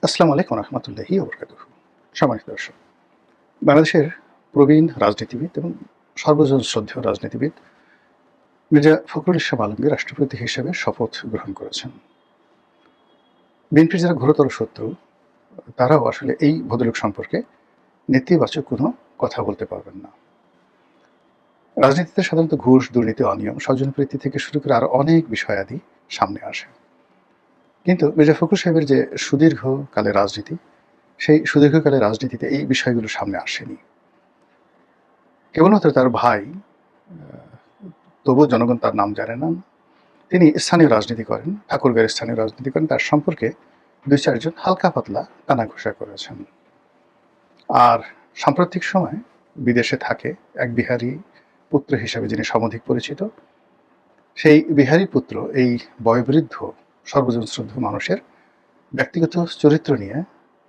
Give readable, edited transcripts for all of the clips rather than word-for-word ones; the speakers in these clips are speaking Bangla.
আসসালামু আলাইকুম রহমতুল্লাহি ওবরকাতুহু। সম্মানিত দর্শক, বাংলাদেশের প্রবীণ রাজনীতিবিদ এবং সর্বজন শ্রদ্ধেয় রাজনীতিবিদ মির্জা ফখরুল ইসলাম আলমগীর রাষ্ট্রপতি হিসেবে শপথ গ্রহণ করেছেন। বিএনপির যারা ঘোরতর শত্রু, তারাও আসলে এই ভদ্রলোক সম্পর্কে নেতিবাচক কোনো কথা বলতে পারবেন না। রাজনীতিতে সাধারণত ঘুষ, দুর্নীতি, অনিয়ম, স্বজনপ্রীতি থেকে শুরু করে আরো অনেক বিষয়াদি সামনে আসে। কিন্তু মির্জা ফখরুল সাহেবের যে সুদীর্ঘকালের রাজনীতি, সেই সুদীর্ঘকালের রাজনীতিতে এই বিষয়গুলো সামনে আসেনি। কেবলমাত্র তার ভাই, তবুও জনগণ তার নাম জানে না, তিনি স্থানীয় রাজনীতি করেন, ঠাকুরগাঁয়ের স্থানীয় রাজনীতি করেন, তার সম্পর্কে ২-৪ জন হালকা পাতলা কানাঘুষা করেছেন। আর সাম্প্রতিক সময় বিদেশে থাকে এক বিহারী পুত্র হিসেবে যিনি সমধিক পরিচিত, সেই বিহারী পুত্র এই বয়োবৃদ্ধ সর্বজন শ্রদ্ধ মানুষের ব্যক্তিগত চরিত্র নিয়ে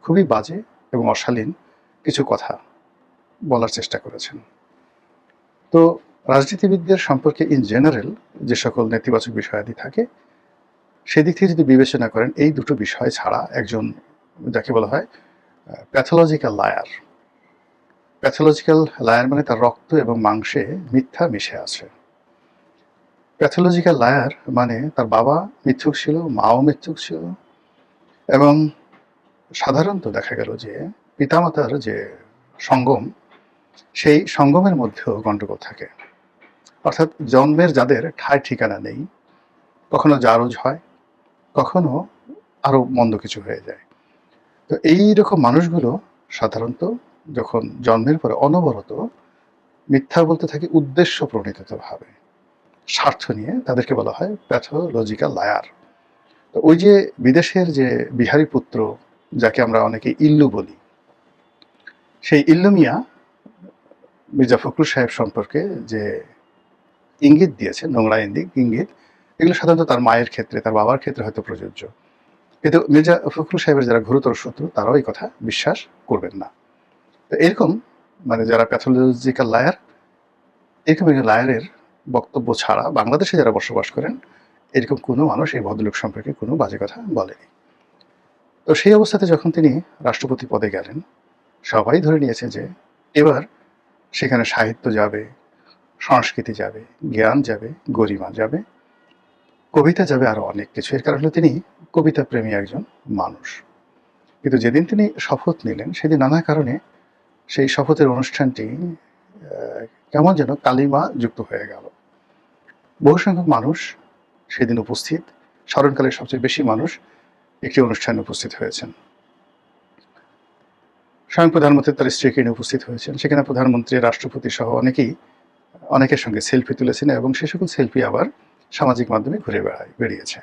খুবই বাজে এবং অশালীন কিছু কথা বলার চেষ্টা করেছেন। তো রাজনীতিবিদদের সম্পর্কে ইন জেনারেল যে সকল নেতিবাচক বিষয়াদি থাকে, সেদিক থেকে যদি বিবেচনা করেন, এই দুটো বিষয় ছাড়া একজন যাকে বলা হয় প্যাথোলজিক্যাল লায়ার, প্যাথোলজিক্যাল লায়ার মানে তার রক্ত এবং মাংসে মিথ্যা মিশে আছে। প্যাথোলজিক্যাল লায়ার মানে তার বাবা মিথ্যুক ছিল, মাও মিথ্যুক ছিল, এবং সাধারণত দেখা গেল যে পিতামাতার যে সঙ্গম, সেই সঙ্গমের মধ্যেও গণ্ডগোল থাকে। অর্থাৎ জন্মের যাদের ঠাঁই ঠিকানা নেই, কখনো জারজ হয়, কখনো আরো মন্দ কিছু হয়ে যায়। তো এই রকম মানুষগুলো সাধারণত যখন জন্মের পরে অনবরত মিথ্যা বলতে থাকে উদ্দেশ্য প্রণীতভাবে, স্বার্থ নিয়ে, তাদেরকে বলা হয় প্যাথোলজিক্যাল লায়ার। তো ওই যে বিদেশের যে বিহারী পুত্র, যাকে আমরা অনেকে ইল্লু বলি, সেই ইল্লু মিয়া মির্জা ফখরুল সাহেব সম্পর্কে যে ইঙ্গিত দিয়েছে, নোংরা ইঙ্গিত, এগুলো সাধারণত তার মায়ের ক্ষেত্রে, তার বাবার ক্ষেত্রে হয়তো প্রযোজ্য। কিন্তু মির্জা ফখরুল সাহেবের যারা ঘোরতর শত্রু, তারাও এই কথা বিশ্বাস করবেন না। তো এরকম মানে যারা প্যাথোলজিক্যাল লায়ার, এরকম একজন লায়ারের বক্তব্য ছাড়া বাংলাদেশে যারা বসবাস করেন, এরকম কোনো মানুষ এই ভদ্রলোক সম্পর্কে কোনো বাজে কথা বলেনি। তো সেই অবস্থাতে যখন তিনি রাষ্ট্রপতি পদে গেলেন, সবাই ধরে নিয়েছে যে এবার সেখানে সাহিত্য যাবে, সংস্কৃতি যাবে, জ্ঞান যাবে, গরিমা যাবে, কবিতা যাবে, আরো অনেক কিছু। এর কারণে তিনি কবিতা প্রেমী একজন মানুষ। কিন্তু যেদিন তিনি শপথ নিলেন, সেদিন নানা কারণে সেই শপথের অনুষ্ঠানটি কেমন যেন কালিমা যুক্ত হয়ে গেল। বহু সংখ্যক মানুষ সেদিন উপস্থিত, স্মরণকালের সবচেয়ে বেশি মানুষ একটি অনুষ্ঠানে উপস্থিত হয়েছেন। স্বয়ং প্রধানমন্ত্রী তার স্ত্রীকে নিয়ে উপস্থিত হয়েছেন। সেখানে প্রধানমন্ত্রী, রাষ্ট্রপতি সহ অনেকের সঙ্গে সেলফি তুলেছেন, এবং সে সকল সেলফি আবার সামাজিক মাধ্যমে ঘুরে বেরিয়েছে।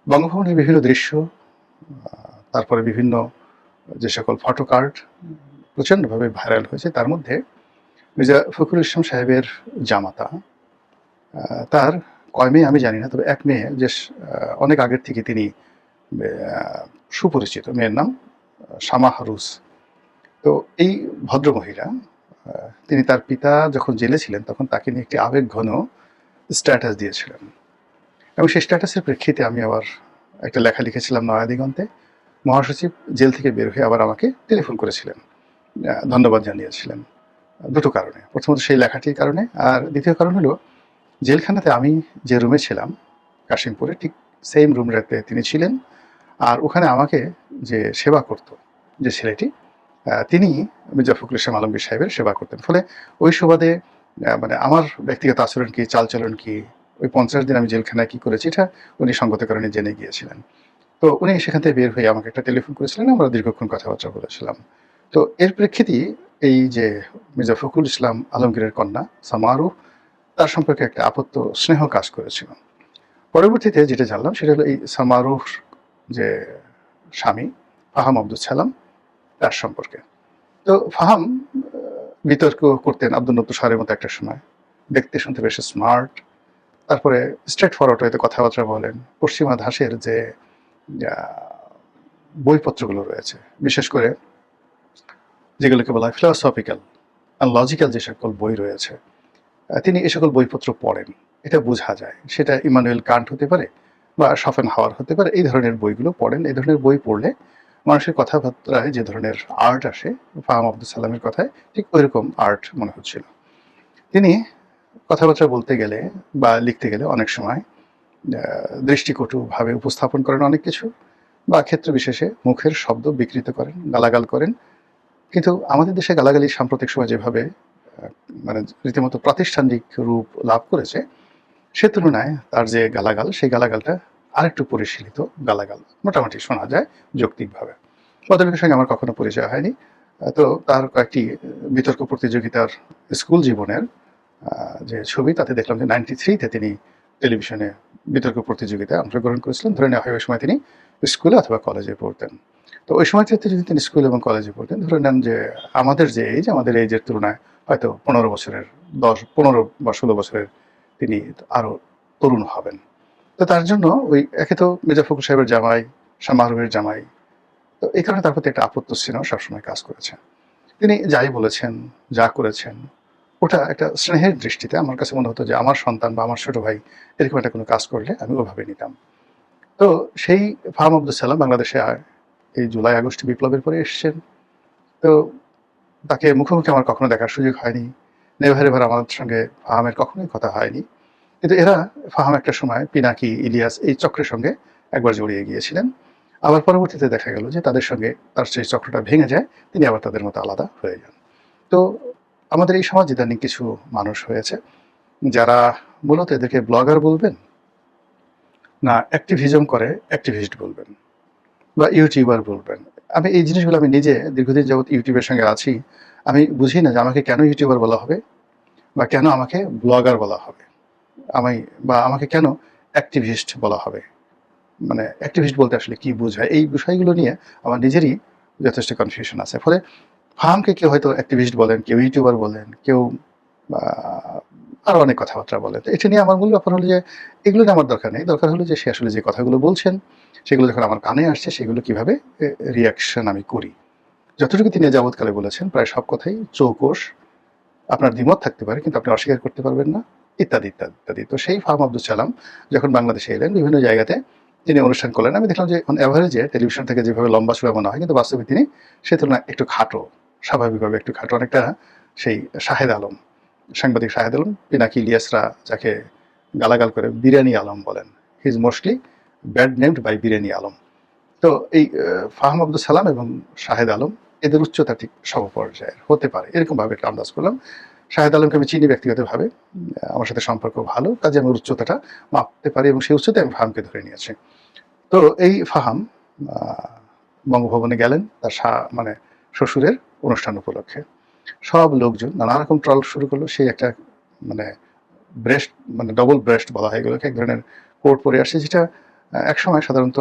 বঙ্গভবনের বিভিন্ন দৃশ্য, তারপরে বিভিন্ন যে সকল ফটো কার্ড প্রচণ্ডভাবে ভাইরাল হয়েছে। তার মধ্যে মির্জা ফখরুল ইসলাম সাহেবের জামাতা, তার কয় মেয়ে আমি জানি না, তবে এক মেয়ে যে অনেক আগের থেকে তিনি সুপরিচিত, মেয়ের নাম শামা হারুস। তো এই ভদ্রমহিলা, তিনি তার পিতা যখন জেলে ছিলেন তখন তাকে নিয়ে একটি আবেগঘন স্ট্যাটাস দিয়েছিলেন, এবং সেই স্ট্যাটাসের প্রেক্ষিতে আমি আবার একটা লেখা লিখেছিলাম নয়াদিগন্তে। মহাসচিব জেল থেকে বের হয়ে আবার আমাকে টেলিফোন করেছিলেন, ধন্যবাদ জানিয়েছিলেন দুটো কারণে। প্রথমত সেই লেখাটির কারণে, আর দ্বিতীয় কারণ হলো জেলখানাতে আমি যে রুমে ছিলাম কাশিমপুরে, ঠিক সেম রুমটাতে তিনি ছিলেন। আর ওখানে আমাকে যে সেবা করত যে ছেলেটি, তিনি মির্জা ফখরুল ইসলাম আলমগীর সাহেবের সেবা করতেন। ফলে ওই সুবাদে মানে আমার ব্যক্তিগত আচরণ কি, চালচলন কি, ওই 50 দিন আমি জেলখানায় কি করেছি, এটা উনি সঙ্গত কারণে জেনে গিয়েছিলেন। তো উনি সেখান থেকে বের হয়ে আমাকে একটা টেলিফোন করেছিলেন, আমরা দীর্ঘক্ষণ কথাবার্তা বলেছিলাম। তো এর প্রেক্ষিতেই এই যে মির্জা ফখরুল ইসলাম আলমগীরের কন্যা সামারু, তার সম্পর্কে একটা আপত্ত স্নেহ কাজ করেছিল। পরবর্তীতে যেটা জানলাম সেটা হলো এই সামারুর যে স্বামী ফাহাম আব্দুল সালাম, তার সম্পর্কে। তো ফাহাম বিতর্ক করতেন আব্দুল নত্ত সারের মতো একটা সময়, দেখতে শুনতে বেশ স্মার্ট, তারপরে স্ট্রেট ফরওয়ার্ড হয়তো কথাবার্তা বলেন। পশ্চিমা ধাঁচের যে বইপত্রগুলো রয়েছে, বিশেষ করে যেগুলোকে বলা হয় ফিলসফিক্যাল আর লজিক্যাল যে সকল বই রয়েছে, তিনি এ সকল বইপত্র পড়েন, এটা বোঝা যায়। সেটা ইমানুয়েল কান্ট হতে পারে বা শফেনহাওয়ার হতে পারে, এই ধরনের বইগুলো পড়েন। এই ধরনের বই পড়লে মানুষের কথাবার্তায় যে ধরনের আর্ট আসে, ফাহাম আব্দুল সালামের কথায় ঠিক ওইরকম আর্ট মনে হচ্ছিল। তিনি কথাবার্তা বলতে গেলে বা লিখতে গেলে অনেক সময় দৃষ্টিকটুভাবে উপস্থাপন করেন অনেক কিছু, বা ক্ষেত্র বিশেষে মুখের শব্দ বিকৃত করেন, গালাগাল করেন। কিন্তু আমাদের দেশে গালাগালি সাম্প্রতিক সময় যেভাবে মানে রীতিমতো প্রাতিষ্ঠানিক রূপ লাভ করেছে, সে তুলনায় তার যে গালাগাল, সেই গালাগালটা আরেকটু পরিশীলিত গালাগাল মোটামুটি শোনা যায় যৌক্তিকভাবে। ভদ্রলোকের সঙ্গে আমার কখনো পরিচয় হয়নি। তো তার কয়েকটি বিতর্ক প্রতিযোগিতার স্কুল জীবনের যে ছবি, তাতে দেখলাম যে 93-তে তিনি টেলিভিশনে বিতর্ক প্রতিযোগিতায় অংশগ্রহণ করেছিলেন। ধরে নেওয়া হয় ওই সময় তিনি স্কুলে অথবা কলেজে পড়তেন। তো ওই সময়টাতে যদি তিনি স্কুল এবং কলেজে পড়তেন, ধরে নেন যে আমাদের যে এইজ, আমাদের এইজের তুলনায় হয়তো 15 বছরের 15 বা 16 বছরের তিনি আরো তরুণ হবেন। তো তার জন্য ওই একে তো মির্জা ফখরুল সাহেবের জামাই, শাহ মাহরুমের জামাই, তো এই কারণে তার প্রতি একটা আপত্তির সবসময় কাজ করেছে। তিনি যাই বলেছেন, যা করেছেন, ওটা একটা স্নেহের দৃষ্টিতে আমার কাছে মনে হতো যে আমার সন্তান বা আমার ছোট ভাই এরকম একটা কোনো কাজ করলে আমি ওভাবে নিতাম। তো সেই ফাহাম আব্দুল সালাম বাংলাদেশে এই জুলাই আগস্ট বিপ্লবের পরে এসছেন। তো তাকে মুখোমুখি আমার কখনো দেখার সুযোগ হয়নি। নেভার এভার আমার সঙ্গে ফাহামের কখনোই কথা হয়নি। কিন্তু এরা, ফাহাম একটা সময় পিনাকি, ইলিয়াস এই চক্রের সঙ্গে একবার জড়িয়ে গিয়েছিলেন। আবার পরবর্তীতে দেখা গেল যে তাদের সঙ্গে তার সেই চক্রটা ভেঙে যায়, তিনি আবার তাদের মতো আলাদা হয়ে যান। তো আমাদের এই সমাজ ইদানিং কিছু মানুষ হয়েছে যারা মূলত এদেরকে ব্লগার বলবেন না অ্যাক্টিভিজম করে অ্যাক্টিভিস্ট বলবেন, বা ইউটিউবার বলবেন। আমি এই জিনিসগুলো আমি নিজে দীর্ঘদিন যাবৎ ইউটিউবের সঙ্গে আছি। আমি বুঝি না যে আমাকে কেন ইউটিউবার বলা হবে বা কেন আমাকে ব্লগার বলা হবে, বা আমাকে কেন অ্যাক্টিভিস্ট বলা হবে। মানে অ্যাক্টিভিস্ট বলতে আসলে কি বোঝায়, এই বিষয়গুলো নিয়ে আমার নিজেরই যথেষ্ট কনফিউশন আছে। ফলে ফাহামকে কেউ হয়তো অ্যাক্টিভিস্ট বলেন, কেউ ইউটিউবার বলেন, কেউ আরো অনেক কথাবার্তা বলেন। তো এটা নিয়ে আমার মূল ব্যাপার হলো যে এগুলো নিয়ে আমার দরকার নেই। দরকার হলো যে সে আসলে যে কথাগুলো বলছেন, সেগুলো যখন আমার কানে আসছে, সেগুলো কিভাবে রিয়াকশন আমি করি। যতটুকু তিনি যাবৎকালে বলেছেন প্রায় সব কথাই চৌকোষ, আপনার দ্বিমত থাকতে পারে কিন্তু আপনি অস্বীকার করতে পারবেন না, ইত্যাদি ইত্যাদি ইত্যাদি। তো সেই ফাহাম আব্দুল সালাম যখন বাংলাদেশে এলেন, বিভিন্ন জায়গাতে তিনি অনুষ্ঠান করলেন। আমি দেখলাম যে অন অ্যাভারেজে টেলিভিশন থেকে যেভাবে লম্বা চূড়া মনে হয়, কিন্তু বাস্তবে তিনি সে তুলনায় একটু খাটো, স্বাভাবিকভাবে একটু খাটো, অনেকটা সেই শাহেদ আলম, সাংবাদিক শাহেদ আলম, পিনাকি ইলিয়াসরা যাকে গালাগাল করে বিরিয়ানি আলম বলেন, he is mostly bad named by Biryani Alam. তো এই ফাহাম আব্দুল সালাম এবং শাহেদ আলম, এদের উচ্চতা ঠিক সমপর্যায়ের হতে পারে, এরকমভাবে একটা আন্দাজ করলাম। শাহেদ আলমকে আমি চিনি ব্যক্তিগতভাবে, আমার সাথে সম্পর্ক ভালো, কাজে আমি উচ্চতাটা মাপতে পারি এবং সেই উচ্চতায় আমি ফাহামকে ধরে নিয়েছি। তো এই ফাহাম বঙ্গভবনে গেলেন তার মানে শ্বশুরের অনুষ্ঠান উপলক্ষে। সব লোকজন নানা রকম ট্রল শুরু করলো। সেই একটা মানে ব্রেস্ট, মানে ডবল ব্রেস্ট বলা হয় এগুলোকে, এক ধরনের কোট পরে আসছে, যেটা একসময় সাধারণত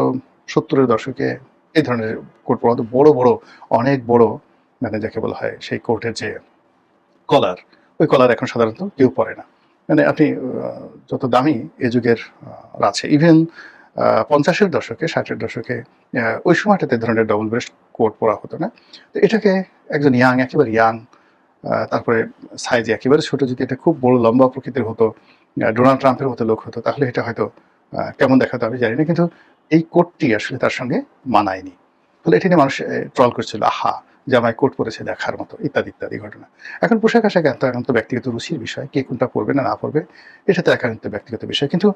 70-এর দশকে এই ধরনের কোট পরা হতো, বড় বড়, অনেক বড়, মানে যাকে বলা হয় সেই কোটের যে কলার, ওই কলার এখন সাধারণত কেউ পরে না। মানে আপনি যত দামি এ যুগের আছে, ইভেন 50-এর দশকে, 60-এর দশকে ওই সময়টাতে ধরনের ডবল ব্রেস্ট কোট পরা হতো না। তো এটাকে একজন ইয়াং, একেবারে ইয়াং, তারপরে সাইজে একেবারে ছোট, যদি এটা খুব বড় লম্বা প্রকৃতির হতো, ডোনাল্ড ট্রাম্পের মতো লোক হতো, তাহলে এটা হয়তো কেমন দেখাতো আমি জানি না, কিন্তু এই কোটটি আসলে তার সঙ্গে মানায়নি। ফলে এটা নিয়ে মানুষ ট্রল করছিল, আহা জামাই কোট পরেছে দেখার মতো, ইত্যাদি ইত্যাদি ঘটনা। এখন পোশাক আশাক একান্ত ব্যক্তিগত রুচির বিষয়, কে কোনটা পরবে না না পরবে এটা তো একান্ত ব্যক্তিগত বিষয়। কিন্তু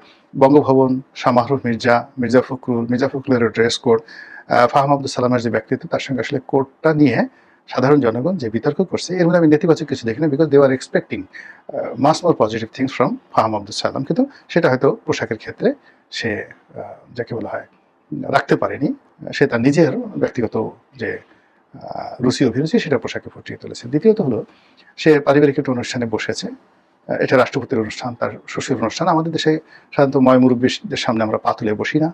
বঙ্গভবন, শাহ মাহরুফ মির্জা, মির্জা ফখরুলের ড্রেস কোড, ফাহাম আব্দুল সালামের যে ব্যক্তিত্ব, তার সঙ্গে আসলে কোটটা নিয়ে সাধারণ জনগণ যে বিতর্ক করছে, এর মধ্যে আমি নেতিবাচক কিছু দেখি না, because they are expecting much more positive things from Faham Abdul Salam. কিন্তু সেটা হয়তো পোশাকের ক্ষেত্রে সে যাকে বলা হয় রাখতে পারেনি, সে তার নিজের ব্যক্তিগত যে রুচি অভিরুচি সেটা পোশাকে ফুটিয়ে তুলেছে। দ্বিতীয়ত হলো, সে পারিবারিক একটা অনুষ্ঠানে বসেছে, এটা রাষ্ট্রপতির অনুষ্ঠান, তার শ্বশুর অনুষ্ঠান। আমাদের দেশে সাধারণত ময় মুরব্বীদের সামনে আমরা পা তুলে বসি না,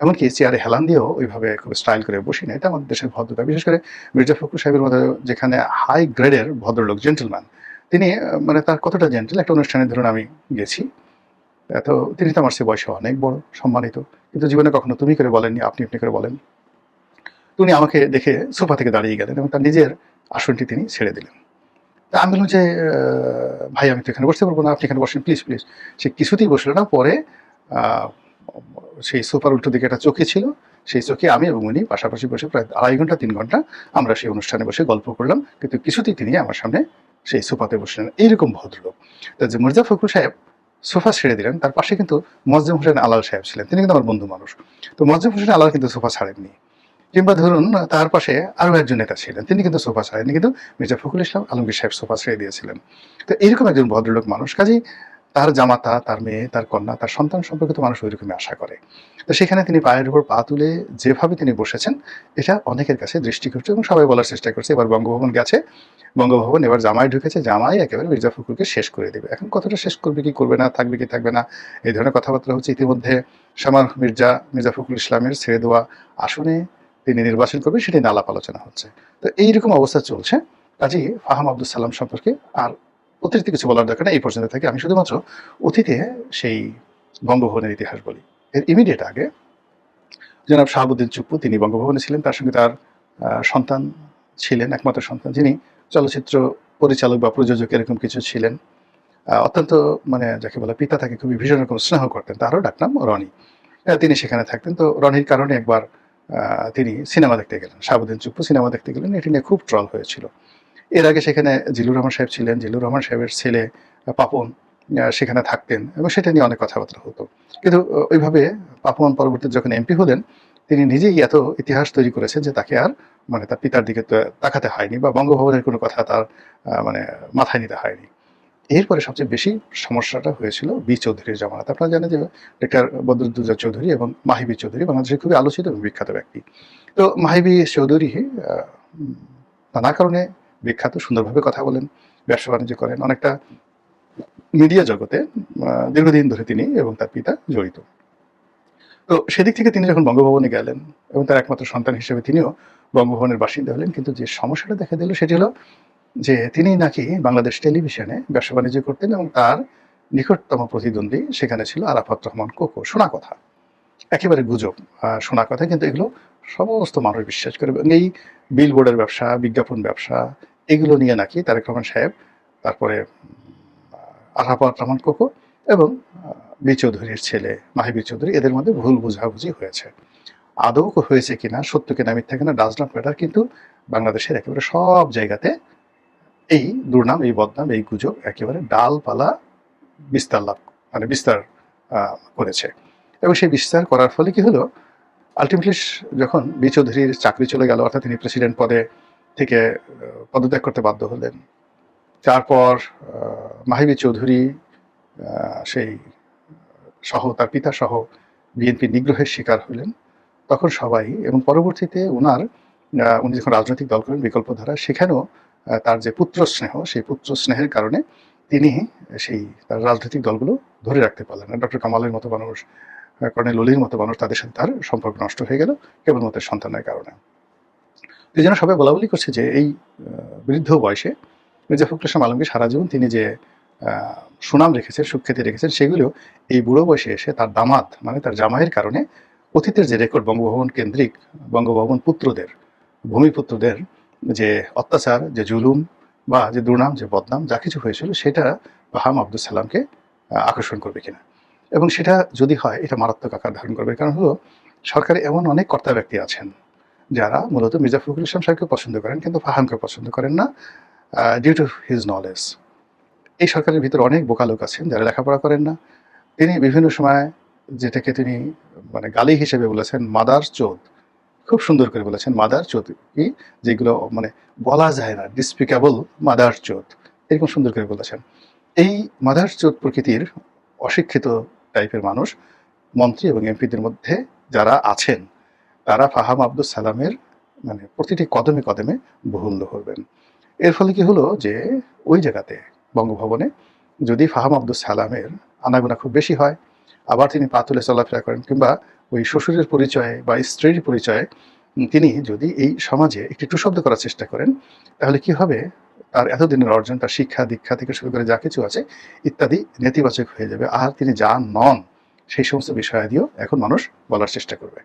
এমনকি চেয়ারে হেলান দিয়েও ওইভাবে খুব স্টাইল করে বসি না। এটা আমাদের দেশের ভদ্রতা। বিশেষ করে মির্জা ফখরুল সাহেবের মতো যেখানে হাই গ্রেডের ভদ্রলোক, জেন্টলম্যান, তিনি মানে তার কতটা জেন্টল, একটা অনুষ্ঠানে ধরুন আমি গেছি, তো তিনি তো আমার সে বয়সে অনেক বড়, সম্মানিত, কিন্তু জীবনে কখনো তুমি করে বলেননি, আপনি আপনি করে বলেন। উনি আমাকে দেখে সোফা থেকে দাঁড়িয়ে গেলেন এবং তার নিজের আসনটি তিনি ছেড়ে দিলেন। তা আমি বললাম যে, ভাই আমি তো এখানে বসতে পারবো না, আপনি এখানে বসেন প্লিজ প্লিজ। সে কিছুতেই বসলো না। পরে সেই সোফার উল্টো দিকে একটা চৌকি ছিল, সেই চোখে আমি এবং উনি পাশাপাশি বসে প্রায় 2.5 ঘন্টা 3 ঘন্টা আমরা সেই অনুষ্ঠানে বসে গল্প করলাম, কিন্তু কিছুতেই তিনি আমার সামনে সেই সোফাতে বসলেন। এইরকম ভদ্রলোক। তো যে মির্জা ফখরুল সাহেব সোফা ছেড়ে দিলেন, তার পাশে কিন্তু মোয়াজ্জেম হোসেন আলাল সাহেব ছিলেন, তিনি কিন্তু আমার বন্ধু মানুষ। তো মোয়াজ্জেম হোসেন আলাল কিন্তু সোফা ছাড়েননি। কিংবা ধরুন তার পাশে আরো একজন নেতা ছিলেন, তিনি কিন্তু সোফা ছাড়েননি, কিন্তু মির্জা ফখরুল ইসলাম আলমগীর সাহেব সোফা ছেড়ে দিয়েছিলেন। তো এরকম একজন ভদ্রলোক মানুষ, কাজেই তার জামাতা, তার মেয়ে, তার কন্যা, তার সন্তান সম্পর্কে তো মানুষ ওইরকমই আশা করে। তো সেখানে তিনি পায়ের উপর পা তুলে যেভাবে তিনি বসেছেন, এটা অনেকের কাছে দৃষ্টিকটু এবং সবাই বলার চেষ্টা করছে এবার বঙ্গভবন গেছে, বঙ্গভবন এবার জামাই ঢুকেছে, জামাই একেবারে মির্জা ফখরুলকে শেষ করে দেবে। এখন কতটা শেষ করবে কি করবে না, থাকবে কি থাকবে না, এই ধরনের কথাবার্তা হচ্ছে। ইতিমধ্যে সামার মির্জা ফখরুল ইসলামের ছেড়ে দেওয়া আসনে তিনি নির্বাচন করবেন, সেটি নিয়ে আলাপ আলোচনা হচ্ছে। তো এইরকম অবস্থা চলছে। কাজেই ফাহাম আব্দুল সালাম সম্পর্কে আর অতিরিক্ত কিছু বলার দরকার নেই, এই পর্যন্ত থেকে আমি শুধুমাত্র অতীতে সেই বঙ্গভবনের ইতিহাস বলি। এর ইমিডিয়েট আগে জনাব শাহাবুদ্দিন চুপ্পু, তিনি বঙ্গভবনে ছিলেন, তার সঙ্গে তার সন্তান ছিলেন, একমাত্র সন্তান, যিনি চলচ্চিত্র পরিচালক বা প্রযোজক এরকম কিছু ছিলেন। অত্যন্ত মানে যাকে বলে পিতা তাকে খুবই ভীষণ রকম স্নেহ করতেন, তারও ডাকনাম রনি। তিনি সেখানে থাকতেন। তো রনির কারণে একবার তিনি সিনেমা দেখতে গেলেন, শাহাবুদ্দিন চুপ্পু সিনেমা দেখতে গেলেন, এটি নিয়ে খুব ট্রল হয়েছিল। এর আগে সেখানে জিল্লুর রহমান সাহেব ছিলেন, জিল্লুর রহমান সাহেবের ছেলে পাপন সেখানে থাকতেন এবং সেটা নিয়ে অনেক কথাবার্তা হতো। কিন্তু ওইভাবে পাপন পরবর্তীতে যখন এমপি হলেন, তিনি নিজেই এত ইতিহাস তৈরি করেছেন যে তাকে আর মানে তার পিতার দিকে তাকাতে হয়নি বা বঙ্গভবনের কোনো কথা তার মানে মাথায় নিতে হয়নি। এরপরে সবচেয়ে বেশি সমস্যাটা হয়েছিল বি চৌধুরীর জামানাত। আপনারা জানেন যে ডক্টর বদরুদ্দোজা চৌধুরী এবং মাহিবি চৌধুরী বাংলাদেশের খুবই আলোচিত এবং বিখ্যাত ব্যক্তি। তো মাহিবি চৌধুরী নানা কারণে বিখ্যাত, সুন্দরভাবে কথা বলেন, ব্যবসা বাণিজ্য করেন, অনেকটা মিডিয়া জগতে দীর্ঘদিন ধরে তিনি এবং তার পিতা জড়িত। তো সেদিক থেকে তিনি যখন বঙ্গভবনে গেলেন এবং তার একমাত্র সন্তান হিসেবে তিনিও বঙ্গভবনের বাসিন্দা হলেন, কিন্তু যে সমস্যাটা দেখা দিল সেটি হলো যে তিনি নাকি বাংলাদেশ টেলিভিশনে ব্যবসা বাণিজ্য করতেন এবং তার নিকটতম প্রতিদ্বন্দ্বী সেখানে ছিল আরাফাত রহমান কোকো। শোনা কথা, একেবারে গুজব, শোনা কথা, কিন্তু এগুলো সমস্ত মানুষ বিশ্বাস করে। এবং এই বিলবোর্ডের ব্যবসা, বিজ্ঞাপন ব্যবসা, এগুলো নিয়ে নাকি তারেক রহমান সাহেব, তারপরে আরাফাত রহমান কোকো এবং বি চৌধুরীর ছেলে মাহিবি চৌধুরী, এদের মধ্যে ভুল বোঝাবুঝি হয়েছে। আদৌ হয়েছে কিনা, সত্য কিনা মিথ্যা কিনা, ডাজ নট ম্যাটার, কিন্তু বাংলাদেশের একেবারে সব জায়গাতে এই দুর্নাম, এই বদনাম, এই গুজব একেবারে ডালপালা বিস্তার লাভ মানে বিস্তার করেছে। এবং সেই বিস্তার করার ফলে কি হলো, আলটিমেটলি যখন বি চৌধুরীর চাকরি চলে গেল, অর্থাৎ তিনি প্রেসিডেন্ট পদে থেকে পদত্যাগ করতে বাধ্য হলেন, তারপর মাহিবি চৌধুরী সেই সহ তার পিতা সহ বিএনপি নিগ্রহের শিকার হলেন, তখন সবাই এবং পরবর্তীতে উনি যখন রাজনৈতিক দল করেন বিকল্পধারা, সেখানেও তার যে পুত্র স্নেহ, সেই পুত্র স্নেহের কারণে তিনি সেই তার রাজনৈতিক দলগুলো ধরে রাখতে পারলেন না। ডক্টর কামালের মতো মানুষ, কর্নেল অলির মতো মানুষ, তাদের সাথে তার সম্পর্ক নষ্ট হয়ে গেল কেবলমাত্র সন্তানের কারণে। এই জন্য সবাই বলাবলি করছে যে এই বৃদ্ধ বয়সে মির্জা ফখরুল ইসলাম আলমগীর সারা জীবন তিনি যে সুনাম রেখেছেন, সুখ্যাতি রেখেছেন, সেগুলো এই বুড়ো বয়সে এসে তার দামাত মানে তার জামাইয়ের কারণে অতীতের যে রেকর্ড বঙ্গভবন কেন্দ্রিক, বঙ্গভবন পুত্রদের, ভূমিপুত্রদের যে অত্যাচার, যে জুলুম বা যে দুর্নাম, যে বদনাম যা কিছু হয়েছিল, সেটা ফাহাম আব্দুল সালামকে আকর্ষণ করবে কিনা, এবং সেটা যদি হয় এটা মারাত্মক আকার ধারণ করবে। কারণ হলো সরকারে এমন অনেক কর্তা ব্যক্তি আছেন যারা মূলত মির্জা ফখরুল ইসলাম সাহেবকে পছন্দ করেন কিন্তু ফাহামকে পছন্দ করেন না, ডিউ টু হিজ নলেজ। এই সরকারের ভিতরে অনেক বোকা লোক আছেন যারা লেখাপড়া করেন না। তিনি বিভিন্ন সময় যেটাকে তিনি মানে গালি হিসেবে বলেছেন মাদার চোদ, খুব সুন্দর করে বলেছেন মাদার চোদ কি, যেগুলো মানে বলা যায় না, ডিসপিকেবল মাদার চোদ, এরকম সুন্দর করে বলেছেন। এই মাদার চোদ প্রকৃতির অশিক্ষিত টাইপের মানুষ মন্ত্রী এবং এমপিদের মধ্যে যারা আছেন, তারা ফাহাম আব্দুল সালামের মানে প্রতিটি কদমে কদমে ভুল ধরবেন। এর ফলে কি হলো যে ওই জায়গাতে বঙ্গভবনে যদি ফাহাম আব্দুল সালামের আনাগোনা খুব বেশি হয়, আবার তিনি পা তুলে চলাফেরা করেন, কিংবা ওই শ্বশুরের পরিচয়ে বা স্ত্রীর পরিচয়ে তিনি যদি এই সমাজে একটি টুশব্দ করার চেষ্টা করেন, তাহলে কি হবে, তার এতদিনের অর্জন, তার শিক্ষা দীক্ষা থেকে শুরু করে যা কিছু আছে ইত্যাদি নেতিবাচক হয়ে যাবে, আর তিনি যা নন সেই সমস্ত বিষয়াদিও এখন মানুষ বলার চেষ্টা করবে।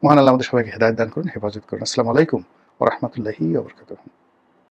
মহান আল্লাহ আমাদের সবাইকে হেদায়েত দান করুন, হেফাজত করুন। আসসালামু আলাইকুম ওয়া রাহমাতুল্লাহি ওয়া বারাকাতুহু।